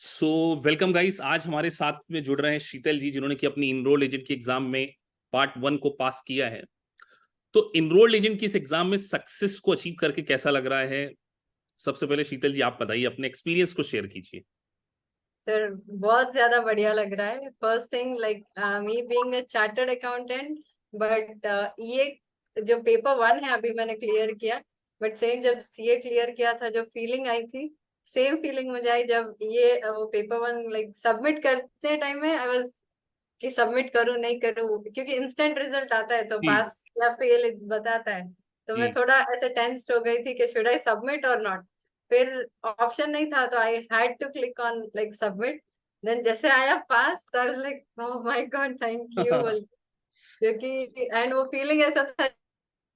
So welcome guys. आज हमारे साथ में जुड़ रहे हैं शीतल जी, जिन्होंने कि अपनी इनरोल एजेंट की एग्जाम में पार्ट 1 को पास किया है। तो इनरोल एजेंट की इस एग्जाम में सक्सेस को अचीव करके कैसा लग रहा है? सबसे पहले शीतल जी आप बताइए, अपने एक्सपीरियंस को शेयर कीजिए। सर बहुत ज्यादा बढ़िया लग रहा है। First thing like me being a chartered accountant, but ये जो पेपर 1 है अभी मैंने क्लियर किया। बट सेम जब सीए क्लियर किया था, जो फीलिंग आई थी, सेम फीलिंग मुझे आई जब ये वो पेपर 1 लाइक सबमिट करते टाइम में आई वाज कि सबमिट करूं नहीं करूं, क्योंकि इंस्टेंट रिजल्ट आता है तो जी पास या फेल बताता है। तो मैं जी। थोड़ा ऐसे टेंस्ड हो गई थी कि शुड आई सबमिट और नॉट। फिर ऑप्शन नहीं था तो I had to click on like submit. Then जैसे आया पास तो I was like oh my god thank you. क्योंकि एंड वो फीलिंग ऐसा था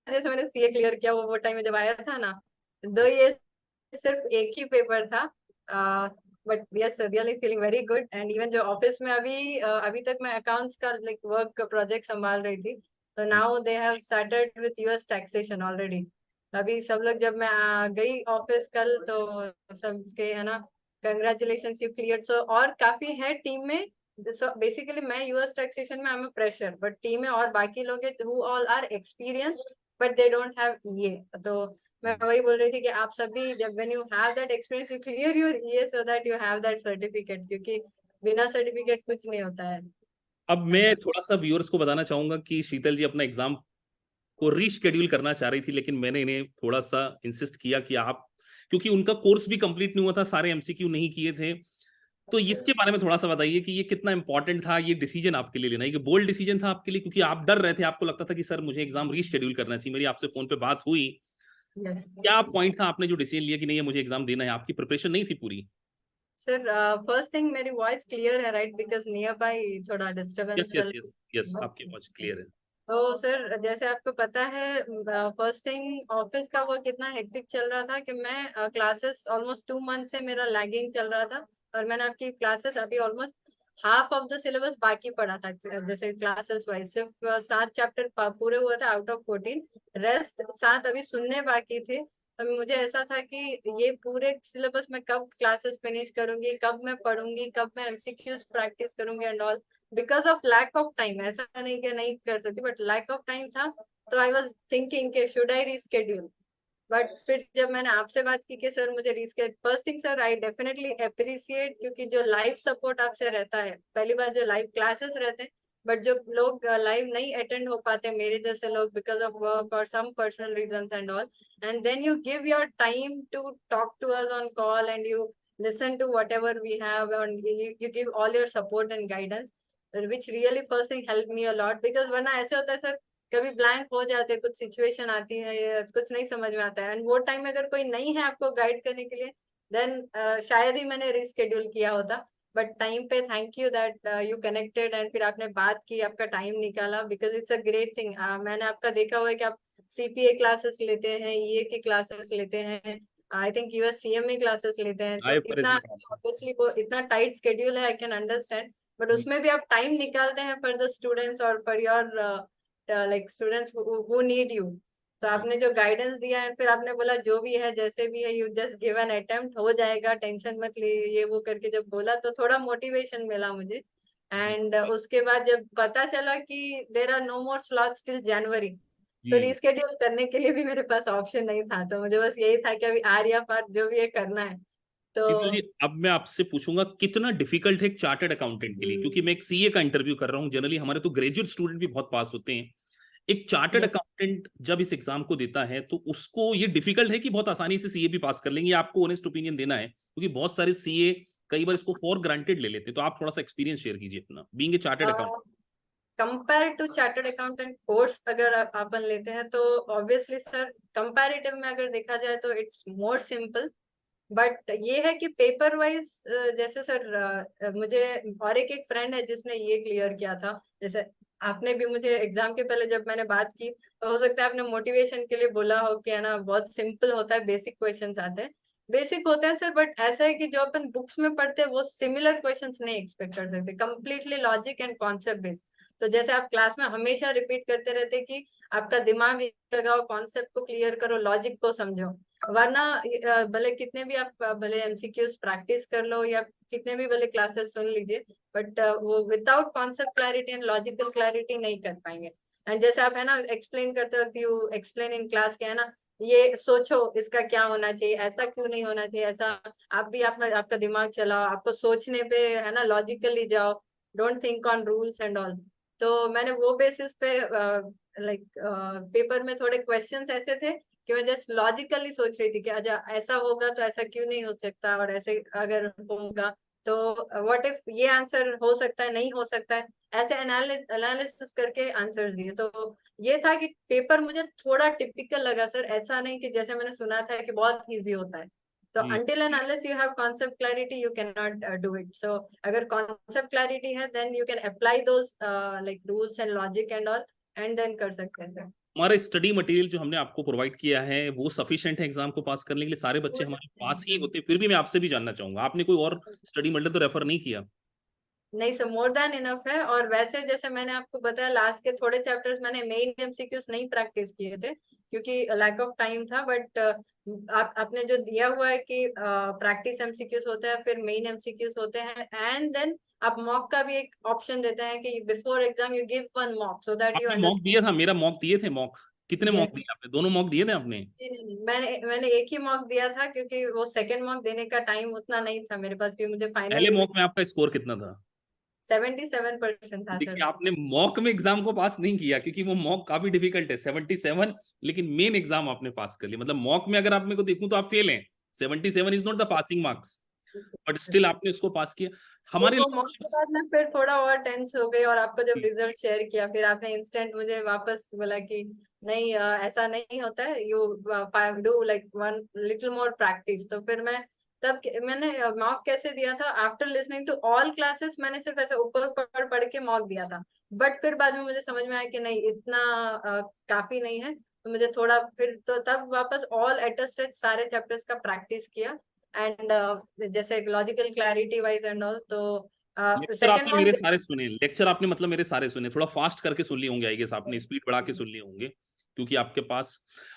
जैसे मैंने सीए क्लियर किया वो टाइम में जब आया था ना। दो ये सिर्फ एक ही पेपर था, but yes really feeling very good. And even जो ऑफिस में अभी तक मैं अकाउंट्स का लाइक वर्क प्रोजेक्ट संभाल रही थी, तो now they have started with US taxation already. अभी सब लोग जब मैं गई ऑफिस कल तो सबके है ना कंग्रेचुलेशन यू क्लियर। सो और काफी है टीम में। सो बेसिकली मैं यूएस टैक्सेशन में I am a fresher, but team में और बाकी लोग हैं who all are experience but they don't have ये। तो मैं वही बोल रही थी कि आप सभी जब when you have that experience you clear your EA so that you have that certificate, क्योंकि बिना सर्टिफिकेट कुछ नहीं होता है अब मैं ऐसा। थोड़ा सा व्यूअर्स को बताना चाहूंगा कि शीतल जी अपना एग्जाम को रीशेड्यूल करना चाह रही थी, लेकिन मैंने इन्हें थोड़ा सा इंसिस्ट किया कि आप, क्योंकि उनका कोर्स भी कंप्लीट नहीं हुआ था, सारे एमसीक्यू नहीं किए थे। तो इसके बारे में थोड़ा सा बताइए कि ये कितना इंपॉर्टेंट था, ये डिसीजन आपके लिए लेना, ये बोल्ड डिसीजन था आपके लिए, क्योंकि आप डर रहे थे, आपको लगता था कि सर मुझे एग्जाम रीशेड्यूल करना चाहिए। मेरी आपसे फोन पे बात हुई, यस क्या पॉइंट था आपने जो डिसीजन लिया कि नहीं ये मुझे एग्जाम देना है? आपकी प्रिपरेशन नहीं थी पूरी? सर, फर्स्ट थिंग मेरी वॉइस क्लियर है राइट, बिकॉज नियर बाय थोड़ा डिस्टरबेंस यस यस चल यस यस, रहा आपकी आवाज है। क्लियर है। तो सर जैसे आपको पता है, फर्स्ट थिंग ऑफिस का वर्क इतना हेक्टिक चल रहा था कि मैं क्लासेस ऑलमोस्ट 2 मंथ से मेरा लैगिंग चल रहा था। और मैंने आपकी क्लासेस अभी almost half of the syllabus बाकी पढ़ा था। जैसे क्लासेस वाइज सिर्फ 7 चैप्टर पूरे हुए थे आउट ऑफ 14। रेस्ट 7 अभी सुनने बाकी थे। तो मुझे ऐसा था कि ये पूरे सिलेबस में कब क्लासेस फिनिश करूंगी, कब मैं पढ़ूंगी, कब मैं एमसीक्यूज प्रैक्टिस करूंगी and all. Because of lack of time, ऐसा नहीं कि नहीं कर सकती बट लैक ऑफ टाइम था। तो आई वॉज थिंकिंग के शुड आई रीस्केड्यूल। बट फिर जब मैंने आपसे बात की कि सर मुझे रीस्केड, first thing sir I definitely appreciate, क्योंकि जो लाइव सपोर्ट आपसे रहता है, पहली बार जो लाइव क्लासेस रहते हैं, बट जो लोग लाइव नहीं अटेंड हो पाते मेरे जैसे लोग बिकॉज ऑफ वर्क और some personal reasons and all, and then you give your time to talk to us on call and you listen to whatever we have and you give all your support and guidance, which really first thing helped me a lot। because वरना ऐसे होता है sir, कभी blank हो जाते हैं, कुछ situation आती है या कुछ नहीं समझ में आता है, एंड वो टाइम में अगर कोई नहीं है आपको गाइड करने के लिए, देन शायद ही मैंने रिस्केड्यूल किया होता। बट टाइम पे thank you that you connected and फिर आपने बात की, आपका टाइम निकाला, because it's a great thing. मैंने आपका देखा हुआ है कि आप सीपीए क्लासेस लेते हैं, ईए की क्लासेस लेते हैं, I think US CMA classes लेते हैं। तो आईएफआरएस इतना भी था। ऑब्वियसली वो इतना टाइट स्केड्यूल है, आई कैन अंडरस्टैंड। बट उसमें भी आप टाइम निकालते हैं फॉर द स्टूडेंट्स और for your like students who need you. तो जी। आपने जो गाइडेंस दिया है, फिर आपने बोला जो भी है जैसे भी है you just give an attempt, हो जाएगा टेंशन मत लिए, ये वो करके जब बोला तो थोड़ा मोटिवेशन मिला मुझे। जी एंड उसके बाद जब पता चला कि there are no more slots till January, तो जी। रिस्केड्यूल करने के लिए भी मेरे पास ऑप्शन नहीं था। तो मुझे बस यही था कि अभी आर या पार जो भी है करना है। तो शीतल जी, अब मैं आपसे पूछूंगा कितना डिफिकल्ट है एक चार्टर्ड अकाउंटेंट के लिए, क्योंकि मैं एक सीए का इंटरव्यू कर रहा हूं। जनरली हमारे तो ग्रेजुएट स्टूडेंट भी बहुत पास होते हैं। एक चार्टर्ड यस, अकाउंटेंट जब इस एग्जाम को देता है तो उसको ये डिफिकल्ट है कि बहुत आसानी से सीए भी पास कर लेंगे? आपको ऑनेस्ट ओपिनियन देना है, क्योंकि बहुत सारे सीए कई बार इसको फॉर ग्रांटेड ले लेते हैं। तो आप थोड़ा सा एक्सपीरियंस शेयर कीजिए अपना, being a chartered accountant. Compare to chartered accountant course अगर अपन लेते हैं तो ऑब्वियसली सर कंपैरेटिव में अगर देखा जाए तो इट्स मोर सिंपल। बट ये है कि पेपर वाइज जैसे सर मुझे और एक एक फ्रेंड है जिसने ये क्लियर किया था। जैसे आपने भी मुझे एग्जाम के पहले जब मैंने बात की, तो हो सकता है आपने मोटिवेशन के लिए बोला हो कि है ना बहुत सिंपल होता है, बेसिक क्वेश्चंस आते हैं। बेसिक होते हैं सर, बट ऐसा है कि जो अपन बुक्स में पढ़ते हैं वो सिमिलर क्वेश्चंस नहीं एक्सपेक्ट कर सकते, completely logic and concept based. तो जैसे आप क्लास में हमेशा रिपीट करते रहते कि आपका दिमाग लगाओ, कॉन्सेप्ट को क्लियर करो, लॉजिक को समझो। वरना भले कितने भी आप भले एमसीक्यूज प्रैक्टिस कर लो या कितने भी भले क्लासेस सुन लीजिए, बट वो without concept clarity and logical clarity नहीं कर पाएंगे। एंड जैसे आप है ना एक्सप्लेन करते वक्त यू एक्सप्लेन इन क्लास के है ना, ये सोचो इसका क्या होना चाहिए, ऐसा क्यों नहीं होना चाहिए, ऐसा आप भी आपका दिमाग चलाओ, आपको सोचने पे है ना लॉजिकली जाओ, don't think on rules and all. तो मैंने वो बेसिस पे लाइक पेपर में थोड़े क्वेश्चंस ऐसे थे कि मैं जस्ट लॉजिकली सोच रही थी कि अच्छा ऐसा होगा तो ऐसा क्यों नहीं हो सकता, और ऐसे अगर होगा तो व्हाट इफ ये आंसर हो सकता है, नहीं हो सकता है, ऐसे एनालिसिस करके आंसर्स दिए। तो ये था कि पेपर मुझे थोड़ा टिपिकल लगा सर, ऐसा नहीं कि जैसे मैंने सुना था कि बहुत इजी होता है। तो जी until and unless you have concept clarity you cannot do it. So अगर concept clarity है then you can apply those like rules and logic and all and then कर सकते हैं sir। हमारा स्टडी मटेरियल जो हमने आपको प्रोवाइड किया है वो सफिशिएंट है एग्जाम को पास करने के लिए? सारे बच्चे हमारे पास ही होते, फिर भी मैं आपसे भी जानना चाहूंगा, आपने कोई और स्टडी मटेरियल तो रेफर नहीं किया? नहीं सर, मोर देन इनफ है। और वैसे जैसे मैंने आपको बताया लास्ट के थोड़े चैप्टर्स मैंने मेन एमसीक्यूज नहीं प्रैक्टिस किए थे क्योंकि लैक ऑफ टाइम था, बट आपने जो दिया हुआ है कि प्रैक्टिस एमसीक्यूज होते हैं फिर मेन एमसीक्यूज होते हैं एंड देन आप मॉक का भी एक ऑप्शन देते हैं कि before exam you give one mock so that you आपने मॉक दिया अंडरस्टैंड। था? मेरा मॉक दिए थे मॉक? कितने मॉक यस। दिए आपने? दोनों मॉक दिए थे आपने? नहीं नहीं, मैंने एक ही मॉक दिया था क्योंकि वो सेकंड मॉक देने का टाइम उतना नहीं था मेरे पास, क्योंकि मुझे पहले फाइनल मॉक में आपका स्कोर कितना था? 77% था सर। देखिए आपने मॉक में एग्जाम को पास नहीं किया, क्योंकि वो मॉक काफी डिफिकल्ट है, 77, लेकिन मेन एग्जाम आपने पास कर लिया। मतलब मॉक में अगर आप मेरे को देखूं तो आप फेल हैं। 77 is not the passing marks, but still आपने उसको पास किया। वो हमारे वो मॉक के बाद मैं फिर थोड़ा और टेंस हो गई, और आपको जब रिजल्ट शेयर किया फिर आपने इंस्टेंट मुझे वापस बोला कि नहीं ऐसा नहीं होता है, you do like one little more practice. तो फिर मैं तब मैंने मॉक कैसे दिया था, after listening to all classes मैंने सिर्फ ऐसे ऊपर पढ़ पढ़ के मॉक दिया था। बट फिर बाद में मुझे समझ में आया कि नहीं इतना काफी नहीं है, तो मुझे थोड़ा फिर तो तब वापस ऑल एट अ स्ट्रेच सारे चैप्टर्स का प्रैक्टिस किया एंड जैसे logical clarity wise and all. तो लेक्चर सेकंड आपने मॉक मेरे सारे सुने, लेक्चर आपने मतलब मेरे सारे सुने, थोड़ा फास्ट करके सुन लिए होंगे आई गेस, आपने स्पीड बढ़ा के सुन लिए होंगे क्योंकि आपके पास।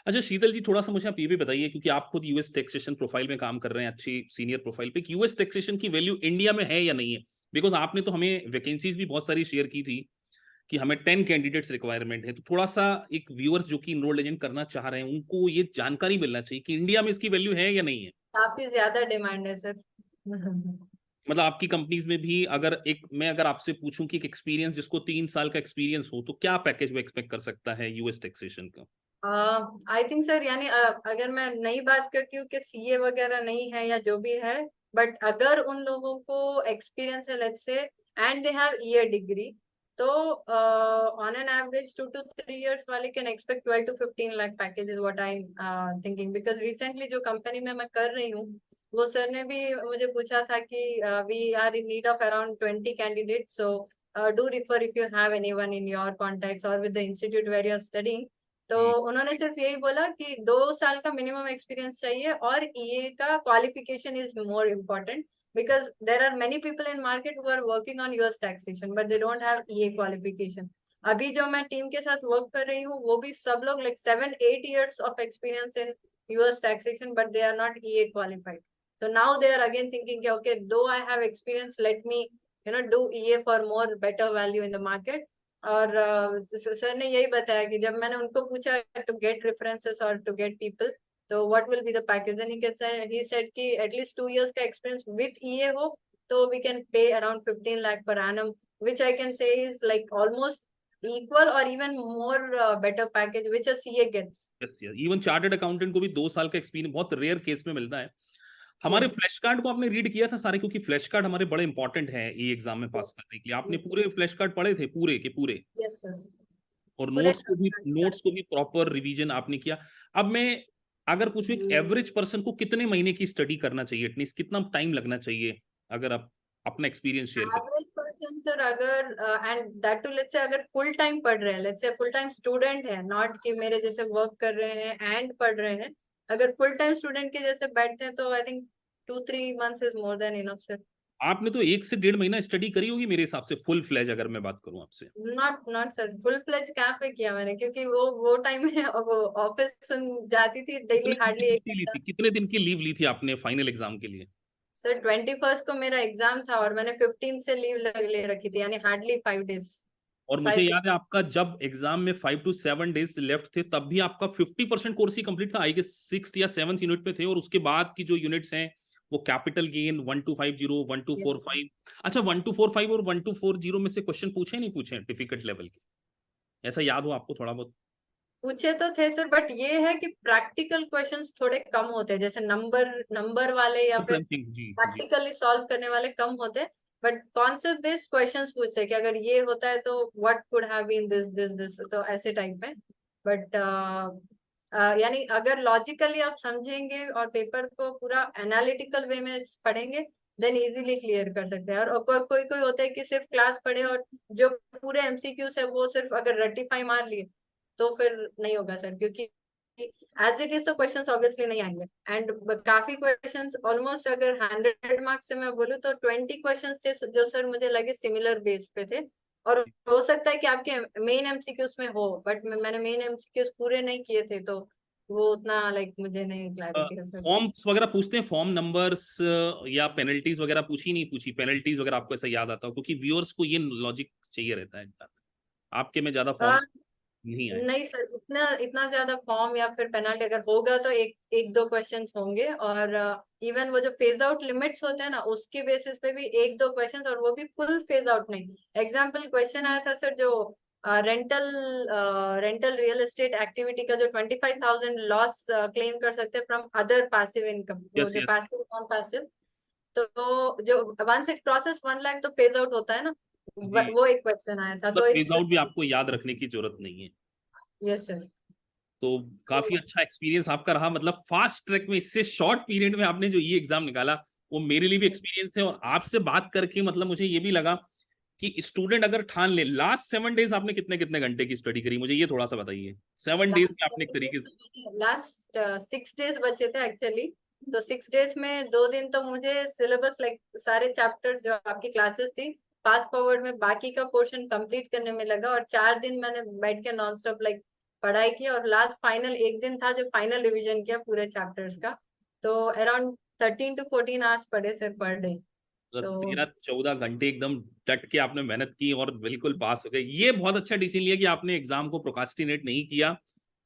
अच्छा शीतल जी, थोड़ा सा मुझे आप ये भी बताइए, क्योंकि आप खुद यूएस टैक्सेशन प्रोफाइल में काम कर रहे हैं, अच्छी सीनियर प्रोफाइल पे, यूएस टैक्सेशन की वैल्यू इंडिया में है या नहीं है? बिकॉज आपने तो हमें वैकेंसीज भी बहुत सारी शेयर की थी कि हमें 10 कैंडिडेट्स रिक्वायरमेंट है, तो थोड़ा सा एक व्यूअर्स जो कि इनरोल्ड एजेंट करना चाह रहे हैं उनको ये जानकारी मिलना चाहिए कि इंडिया में इसकी वैल्यू है या नहीं है। काफी ज्यादा डिमांड है सर। मतलब आपकी कंपनीज में भी अगर एक मैं अगर आपसे पूछूं कि एक एक्सपीरियंस जिसको 3 साल का एक्सपीरियंस हो तो क्या पैकेज वो एक्सपेक्ट कर सकता है यूएस टैक्सेशन का? आई थिंक सर, यानी अगर मैं नई बात करती हूँ कि सीए वगैरह नहीं है या जो भी है, बट अगर उन लोगों को एक्सपीरियंस है let's say and they have year degree, तो on an average 2 to 3 years वाले can expect 12 to 15 lakh package is what I am thinking. Because recently जो कंपनी में मैं कर रही हूँ वो सर ने भी मुझे पूछा था कि we are in need of around 20 candidate, so do refer if you have anyone in your contacts और with the institute where you are studying. तो उन्होंने सिर्फ यही बोला कि 2 साल का मिनिमम एक्सपीरियंस चाहिए और ईए का qualification is more important, because there are many people in market who are working on US taxation but they don't have EA qualification। अभी जो मैं टीम के साथ वर्क कर रही हूँ वो भी सब लोग like 7-8 years of experience in US taxation but they are not EA qualified। So now they are again thinking okay, though I have experience, let me do EA for more better value in the market। और sir ने यही बताया कि जब मैंने उनको पूछा to get references और टू गेट पीपल तो what will be the package, and he said कि एटलीस्ट 2 years का एक्सपीरियंस विद ईए हो तो we can pay around 15 lakh per annum, which I can say is like almost equal और even more better package which a CA gets. Even chartered accountant को भी 2 साल का experience बहुत rare case में मिलता है। हमारे यस फ्लैश कार्ड को आपने रीड किया था सारे? क्योंकि फ्लैश कार्ड हमारे बड़े इंपॉर्टेंट है ये एग्जाम में पास करने के लिए। आपने पूरे फ्लैश कार्ड पढ़े थे पूरे के पूरे? यस सर और पूरे। नोट्स को भी प्रॉपर रिवीजन आपने किया? अब मैं अगर पूछूं एक एवरेज पर्सन को कितने महीने की स्टडी करना चाहिए, एटलीस्ट कितना टाइम लगना चाहिए, अगर आप अपना एक्सपीरियंस शेयर करें? एवरेज पर्सन सर अगर and that too let's say अगर फुल टाइम पढ़ रहे हैं, let's say full time student है, नॉट कि मेरे जैसे वर्क कर रहे हैं एंड पढ़ रहे हैं, अगर फुल टाइम स्टूडेंट के जैसे बैठते हैं तो I think 2-3 months is more than enough sir. आपने तो 1 से 1.5 महीना स्टडी करी होगी मेरे हिसाब से, फुल फ्लेज अगर मैं बात करूं आपसे। नॉट सर, फुल फ्लेज कहाँ पे किया मैंने, क्योंकि वो टाइम में वो ऑफिस जाती थी डेली, कितने दिन की हार्डली एक छुट्टी ली घंटा। थी, कितने दिन की लीव ली थी आपने फाइनल एग्जाम के लिए? सर 21st को मेरा एग्जाम था और मैंने 15 से लीव ले रखी थी, यानी हार्डली 5 डेज, और मुझे 5-6। याद है आपका जब एग्जाम में 5 to 7 डेज लेफ्ट थे, तब भी आपका 50% कोर्स ही कंप्लीट था, आई गेस 6th या 7th यूनिट पे थे, और उसके बाद की जो यूनिट्स हैं वो कैपिटल गेन 1250, 1245। अच्छा, 1245 और 1240 में से क्वेश्चन पूछे नहीं पूछे डिफिकल्ट लेवल के, ऐसा याद हो आपको थोड़ा बहुत? पूछे तो थे सर, बट ये है कि प्रैक्टिकल क्वेश्चंस थोड़े कम होते हैं, जैसे नंबर वाले या फिर डिफरेंसिंग, जी जी। प्रैक्टिकली सॉल्व करने वाले कम होते हैं। बट कॉन्सेप्ट बेस्ड क्वेश्चंस पूछते हैं कि अगर ये होता है तो what could have been this this this, तो ऐसे टाइप में। बट यानी अगर लॉजिकली आप समझेंगे और पेपर को पूरा एनालिटिकल वे में पढ़ेंगे, देन इजीली क्लियर कर सकते हैं। और कोई कोई होता है कि सिर्फ क्लास पढ़े और जो पूरे एमसीक्यूज है वो सिर्फ अगर रेक्टिफाई मार लिए तो फिर नहीं होगा सर, क्योंकि एज इट इज तो क्वेश्चंस ऑब्वियसली नहीं आएंगे। एंड काफी क्वेश्चंस ऑलमोस्ट, अगर 100 मार्क्स से मैं बोलूँ तो 20 क्वेश्चंस थे जो सर मुझे लगे सिमिलर बेस पे थे। और हो सकता है कि आपके मेन एमसीक्यूज में हो, बट मैंने मेन एमसीक्यूज पूरे नहीं किए थे, तो वो उतना लाइक मुझे नहीं क्लैरिटी है सर। फॉर्म्स वगैरह पूछते हैं, फॉर्म नंबर्स या पेनल्टीज वगैरह पूछी नहीं पूछी? पेनल्टीज वगैरह आपको ऐसा याद आता हो, क्योंकि व्यूअर्स को ये लॉजिक चाहिए रहता है। आपके में ज्यादा फॉर्म्स नहीं आए? नहीं सर, इतना इतना ज्यादा फॉर्म या फिर पेनल्टी अगर होगा तो एक एक दो क्वेश्चंस होंगे। और इवन वो जो फेज आउट लिमिट्स होते हैं ना, उसके बेसिस पे भी एक दो क्वेश्चंस, और वो भी फुल फेज आउट नहीं। एग्जाम्पल क्वेश्चन आया था सर, जो rental rental real estate activity का जो 25,000 लॉस क्लेम कर सकते हैं फ्रॉम अदर पैसिव इनकम, वो यस जो यस। Passive non passive. तो जो वंस इट क्रॉसेस 1 लाख तो फेज आउट होता है ना, जी, वो एक क्वेश्चन आया था, मतलब तो फेज इट्स। आउट भी आपको याद रखने की जरूरत नहीं है। Yes sir. तो काफी अच्छा एक्सपीरियंस आपका रहा, मतलब फास्ट ट्रैक में इससे शॉर्ट पीरियड में आपने जो ये एग्जाम निकाला, वो मेरे लिए भी एक्सपीरियंस है। और आपसे बात करके मतलब मुझे ये भी लगा कि स्टूडेंट अगर ठान ले, लास्ट 7 डेज आपने कितने कितने घंटे की स्टडी करी, मुझे ये थोड़ा सा बताइए। 7 डेज में आपने एक तरीके से। लास्ट 6 डेज बचे थे एक्चुअली। तो 6 डेज में 2 दिन तो मुझे सिलेबस लाइक सारे चैप्टर्स जो आपकी क्लासेस थी फास्ट फॉरवर्ड में बाकी का पोर्शन कंप्लीट करने में लगा, और 4 दिन मैंने बैठ के नॉन स्टॉप लाइक पढ़ाई की। और लास्ट फाइनल एक दिन था जो फाइनल रिवीजन किया पूरे चैप्टर्स का। तो अराउंड 13 to 14 आवर्स पढ़े सर पर डे। मतलब तो 13-14 घंटे एकदम डट के आपने मेहनत की और बिल्कुल पास हो गए। ये बहुत अच्छा डिसीजन लिया कि आपने एग्जाम को प्रोक्रास्टिनेट नहीं किया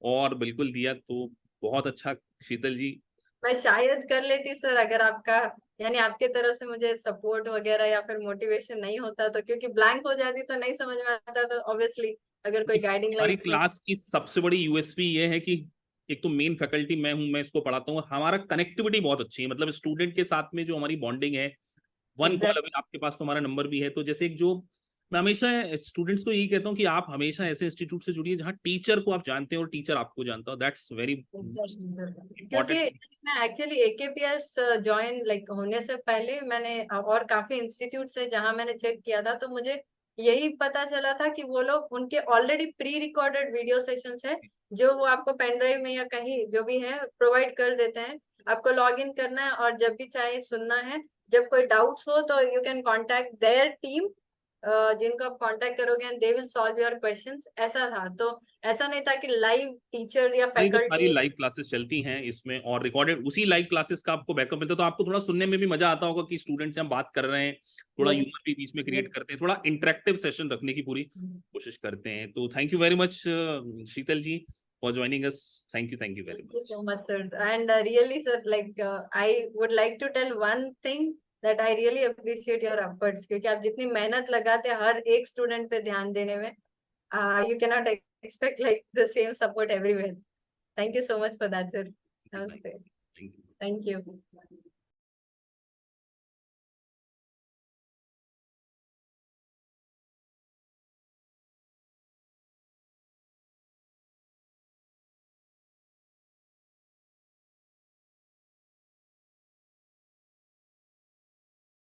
और बिल्कुल दिया, तो बहुत अच्छा शीतल जी। मैं शायद कर लेती सर, अगर आपका यानी आपके तरफ से मुझे सपोर्ट वगैरह या फिर मोटिवेशन नहीं होता तो, क्योंकि ब्लैंक हो जाती तो नहीं समझ में आता, तो ऑब्वियसली अगर कोई गाइडिंग हमारी लाइट नहीं। क्लास की सबसे बड़ी यूएसपी ये है कि एक तो मेन फैकल्टी मैं हूं, मैं इसको पढ़ाता हूँ, और हमारा कनेक्टिविटी बहुत अच्छी है, मतलब स्टूडेंट के साथ में जो हमारी बॉन्डिंग है। One call, exact. अभी आपके पास तो हमारा नंबर भी है, तो जैसे एक जो मैं हमेशा स्टूडेंट्स को यही कहता हूँ कि आप हमेशा ऐसे इंस्टीट्यूट से जुड़िए जहाँ टीचर को आप जानते हैं और टीचर आपको जानता हो। दैट्स वेरी क्योंकि इंपॉर्टेंट। मैं एक्चुअली एकेपीएस ज्वाइन लाइक होने से पहले मैंने और काफी इंस्टीट्यूट है जहां मैंने चेक किया था, तो मुझे यही पता चला था कि वो लोग उनके already pre recorded video sessions है, जो वो आपको पेन ड्राइव में या कहीं जो भी है प्रोवाइड कर देते हैं। आपको लॉग इन करना है और जब भी चाहे सुनना है। जब कोई डाउट्स हो तो you can contact their team, जिनको आप कांटेक्ट करोगे and they will solve your questions. ऐसा था, तो ऐसा नहीं था कि लाइव टीचर या सारी तो सारी फैकल्टी। लाइव क्लासेस चलती हैं इसमें, और रिकॉर्डेड उसी लाइव क्लासेस का आपको बैकअप मिलता है, तो आपको थोड़ा सुनने में भी मजा आता होगा कि स्टूडेंट से हम बात कर रहे हैं, थोड़ा यस। ह्यूमर भी बीच में क्रिएट यस। करते हैं, थोड़ा इंटरेक्टिव सेशन रखने की पूरी कोशिश करते हैं। तो thank you very much Sheetal ji for joining us. Thank you very Thank you मच। so much, sir. And really, sir, like I would like to tell one thing that I really appreciate your efforts, क्योंकि आप जितनी मेहनत लगाते हैं हर एक student पे ध्यान देने में, you cannot expect like the same support everywhere. Thank you so much for that, sir. Thank Namaste. You. Thank you.